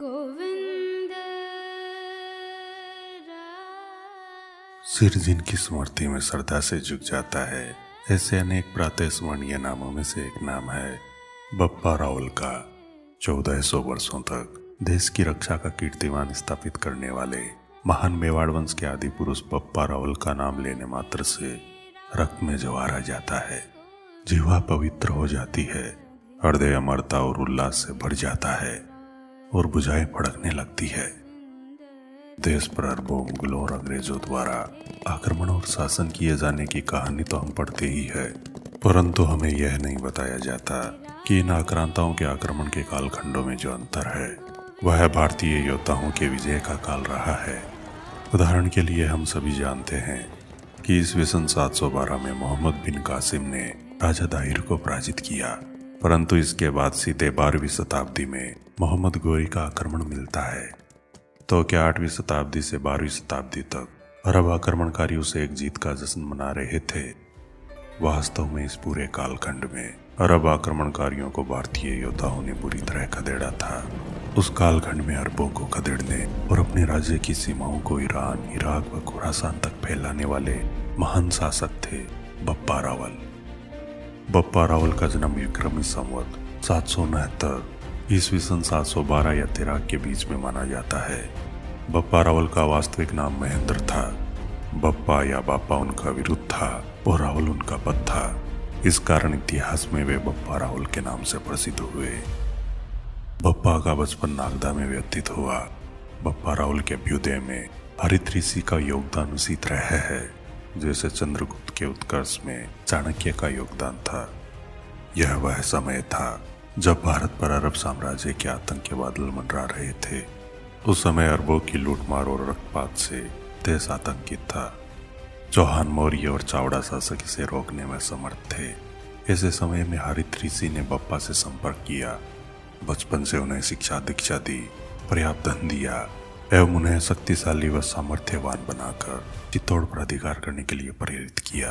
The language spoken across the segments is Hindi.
गोविंद सिर जिनकी स्मृति में श्रद्धा से झुक जाता है, ऐसे अनेक प्रातः स्मरणीय नामों में से एक नाम है बप्पा रावल का। 1400 वर्षों तक देश की रक्षा का कीर्तिमान स्थापित करने वाले महान मेवाड़ वंश के आदि पुरुष बप्पा रावल का नाम लेने मात्र से रक्त में जवार आ जाता है, जीवा पवित्र हो जाती है, हृदय अमरता और उल्लास से भर जाता है और बुझाएं फड़कने लगती है। देश पर अरबों मुगलों और अंग्रेजों द्वारा आक्रमण और शासन किए जाने की कहानी तो हम पढ़ते ही है, परंतु हमें यह नहीं बताया जाता कि इन आक्रांताओं के आक्रमण के कालखंडों में जो अंतर है वह भारतीय योद्धाओं के विजय का काल रहा है। उदाहरण के लिए हम सभी जानते हैं कि ईस्वी सन 712 में मोहम्मद बिन कासिम ने राजा दाहिर को पराजित किया, परंतु इसके बाद सीधे 12वीं शताब्दी में मोहम्मद गोरी का आक्रमण मिलता है। तो क्या 8वीं शताब्दी से 12वीं शताब्दी तक अरब आक्रमणकारी उसे एक जीत का जश्न मना रहे थे? वास्तव में इस पूरे कालखंड में अरब आक्रमणकारियों को भारतीय योद्धाओं ने बुरी तरह खदेड़ा था। उस कालखंड में अरबों को खदेड़ने और अपने राज्य की सीमाओं को ईरान, इराक व खुरासान तक फैलाने वाले महान शासक थे बप्पा रावल। बप्पा रावल का जन्म विक्रमी संवत 769 ईस्वी सन 712 या 13 के बीच में माना जाता है। बप्पा रावल का वास्तविक नाम महेंद्र था। बप्पा या बापा उनका विरुद्ध था और रावल उनका पद था। इस कारण इतिहास में वे बप्पा रावल के नाम से प्रसिद्ध हुए। बप्पा का बचपन नागदा में व्यतीत हुआ। बप्पा रावल के अभ्युदय में हरित ऋषि का योगदान उसी तरह है जैसे चंद्रगुप्त के उत्कर्ष में चाणक्य का योगदान था। यह वह समय था जब भारत पर अरब साम्राज्य के आतंक के बादल मंडरा रहे थे। उस समय अरबों की लूटमार और रक्तपात से देश आतंकित था। चौहान, मौर्य और चावड़ा शासक इसे रोकने में समर्थ थे। ऐसे समय में हरित ऋषि ने बप्पा से संपर्क किया। बचपन से उन्हें शिक्षा दीक्षा दी, पर्याप्त धन दिया एवं उन्हें शक्तिशाली व सामर्थ्यवान बनाकर चित्तौड़ पर अधिकार करने के लिए प्रेरित किया।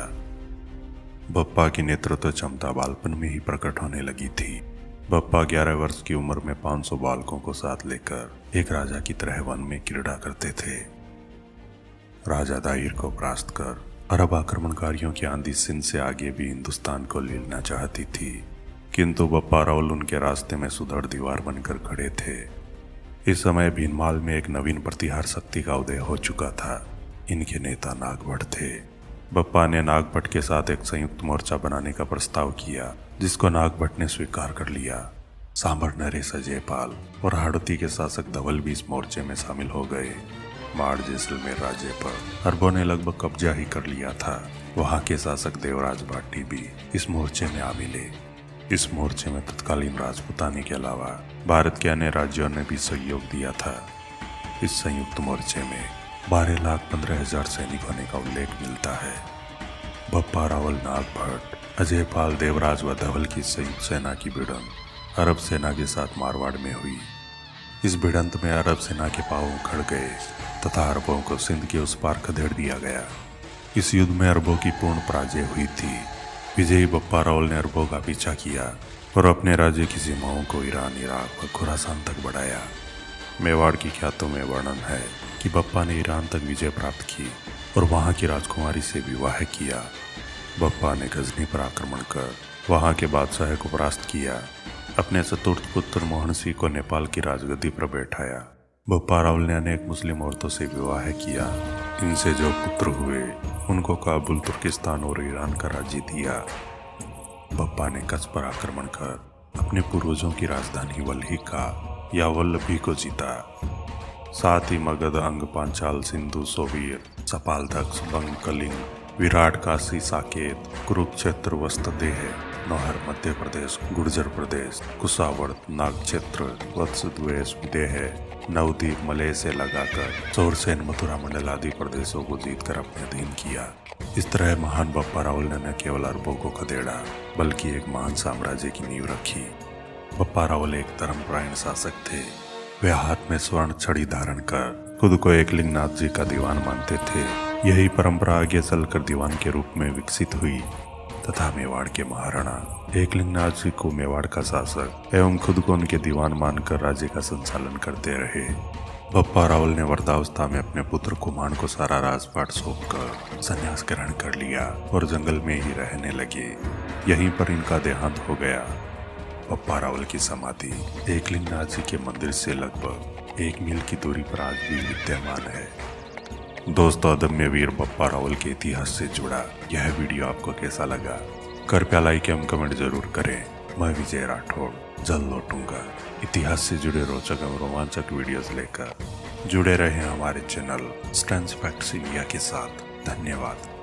बप्पा की नेतृत्व क्षमता बालपन में ही प्रकट होने लगी थी। बप्पा 11 वर्ष की उम्र में 500 बालकों को साथ लेकर एक राजा की तरह वन में क्रीड़ा करते थे। राजा दाहिर को परास्त कर अरब आक्रमणकारियों की आंधी सिंध से आगे भी हिंदुस्तान को ले लेना चाहती थी, किंतु बप्पा रावल उनके रास्ते में सुदृढ़ दीवार बनकर खड़े थे। इस समय भीनमाल में एक नवीन प्रतिहार शक्ति का उदय हो चुका था। इनके नेता नागभट्ट थे। बप्पा ने नागभट्ट के साथ एक संयुक्त मोर्चा बनाने का प्रस्ताव किया, जिसको नागभट्ट ने स्वीकार कर लिया। सांबर नरेश अजयपाल और हाड़ौती के शासक धवल भी इस मोर्चे में शामिल हो गए। माड़ जैसलमेर राज्य पर अरबों ने लगभग कब्जा ही कर लिया था। वहां के शासक देवराज भाटी भी इस मोर्चे में आ मिले। इस मोर्चे में तत्कालीन राजपूतानी के अलावा भारत के अन्य राज्यों ने भी सहयोग दिया था। इस संयुक्त मोर्चे में 12,15,000 सैनिक होने का उल्लेख मिलता है। बप्पा रावल, नागभट्ट, अजयपाल, देवराज व धवल की संयुक्त सेना की भिड़ंत अरब सेना के साथ मारवाड़ में हुई। इस भिड़ंत में अरब सेना के पांव उखड़ गए तथा अरबों को सिंध के उस पार खदेड़ दिया गया। इस युद्ध में अरबों की पूर्ण पराजय हुई थी। विजयी बप्पा रावल ने अरबों का पीछा किया और अपने राज्य की सीमाओं को ईरान, इराक व खुरासान तक बढ़ाया। मेवाड़ की ख्यातों में वर्णन है कि बप्पा ने ईरान तक विजय प्राप्त की और वहां की राजकुमारी से विवाह किया। बप्पा ने गजनी पर आक्रमण कर वहां के बादशाह को परास्त किया। अपने चतुर्थ पुत्र मोहन सिंह को नेपाल की राजगद्दी पर बैठाया। बप्पा रावल ने अनेक मुस्लिम औरतों से विवाह किया। इनसे जो पुत्र हुए उनको काबुल, तुर्किस्तान और ईरान का राज्य दिया। बप्पा ने कच्छ पर आक्रमण कर अपने पूर्वजों की राजधानी वल्हिका या वल्लभी को जीता। साथ ही मगध, अंग, पांचाल, सिंधु, सोवीर, सपालदक्ष, बंग, कलिंग, विराट, काशी, साकेत, कुरुक्षेत्र, वस्तदेह, नौहर, मध्य प्रदेश, गुर्जर प्रदेश, कुशावर्त, नागक्षेत्र, वत्स, द्वेष, विदेह, नवद्वीप, मलय से लगाकर चौरसेन, मथुरा मंडल आदि प्रदेशों को जीतकर अपने अधीन किया। इस तरह महान बप्पा रावल ने न केवल अरबों को खदेड़ा बल्कि एक महान साम्राज्य की नींव रखी। बप्पा रावल एक धर्मपरायण शासक थे। वे हाथ में स्वर्ण छड़ी धारण कर खुद को एकलिंगनाथ जी का दीवान मानते थे। यही परंपरा आगे चलकर दीवान के रूप में विकसित हुई। तथा मेवाड़ के महाराणा एकलिंगनाथ जी को मेवाड़ का शासक एवं खुद को उनके दीवान मानकर राज्य का संचालन करते रहे। बप्पा रावल ने वृद्धावस्था में अपने पुत्र कुमाण को सारा राजपाट सौंपकर संन्यास ग्रहण कर लिया और जंगल में ही रहने लगे। यहीं पर इनका देहांत हो गया। बप्पा रावल की समाधि एकलिंगनाथ जी के मंदिर से लगभग 1 मील की दूरी पर आज भी विद्यमान है। दोस्तों, अदम्य वीर बप्पा रावल के इतिहास से जुड़ा यह वीडियो आपको कैसा लगा? कृपया लाइक एवं कमेंट जरूर करें। मैं विजय राठौड़ जल्द लौटूंगा इतिहास से जुड़े रोचक एवं रोमांचक वीडियोस लेकर। जुड़े रहें हमारे चैनल स्ट्रेंज फैक्ट्स इंडिया के साथ। धन्यवाद।